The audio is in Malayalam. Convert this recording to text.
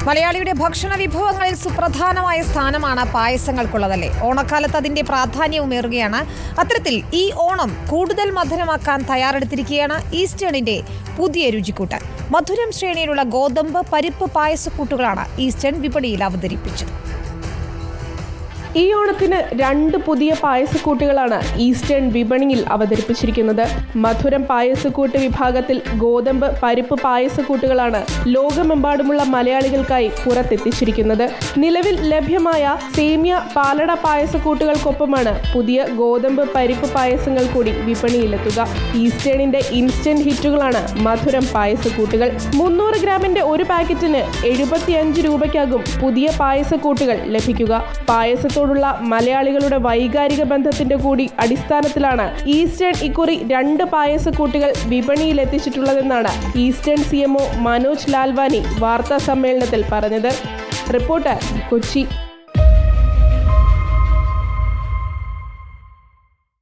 മലയാളിയുടെ ഭക്ഷണ വിഭവങ്ങളിൽ സുപ്രധാനമായ സ്ഥാനമാണ് പായസങ്ങൾക്കുള്ളതല്ലേ. ഓണക്കാലത്ത് അതിന്റെ പ്രാധാന്യവും ഏറുകയാണ്. അത്തരത്തിൽ ഈ ഓണം കൂടുതൽ മധുരമാക്കാൻ തയ്യാറെടുത്തിരിക്കുകയാണ് ഈസ്റ്റേണിന്റെ പുതിയ രുചിക്കൂട്ട്. മധുരം ശ്രേണിയിലുള്ള ഗോതമ്പ് പരിപ്പ് പായസക്കൂട്ടുകളാണ് ഈസ്റ്റേൺ വിപണിയിൽ അവതരിപ്പിച്ചത്. ഈ ഓണത്തിന് 2 പുതിയ പായസക്കൂട്ടുകളാണ് ഈസ്റ്റേൺ വിപണിയിൽ അവതരിപ്പിച്ചിരിക്കുന്നത്. മധുരം പായസക്കൂട്ട് വിഭാഗത്തിൽ ഗോതമ്പ് പരിപ്പ് പായസക്കൂട്ടുകളാണ് ലോകമെമ്പാടുമുള്ള മലയാളികൾക്കായി പുറത്തെത്തിച്ചിരിക്കുന്നത്. നിലവിൽ ലഭ്യമായ സേമിയ പാലട പായസക്കൂട്ടുകൾക്കൊപ്പമാണ് പുതിയ ഗോതമ്പ് പരിപ്പ് പായസങ്ങൾ കൂടി വിപണിയിലെത്തുക. ഈസ്റ്റേണിന്റെ ഇൻസ്റ്റന്റ് ഹിറ്റുകളാണ് മധുരം പായസക്കൂട്ടുകൾ. 300 ഗ്രാമിന്റെ ഒരു പാക്കറ്റിന് 75 രൂപയ്ക്കാകും പുതിയ പായസക്കൂട്ടുകൾ ലഭിക്കുക. പായസത്തോടുള്ള മലയാളികളുടെ വൈകാരിക ബന്ധത്തിന്റെ കൂടി അടിസ്ഥാനത്തിലാണ് ഈസ്റ്റേൺ ഇക്കുറി 2 പായസക്കൂട്ടുകൾ വിപണിയിൽ എത്തിച്ചിട്ടുള്ളതെന്നാണ് ഈസ്റ്റേൺ CMO മനോജ് ലാൽവാനി വാർത്താ സമ്മേളനത്തിൽ പറഞ്ഞത്. റിപ്പോർട്ടർ, കൊച്ചി.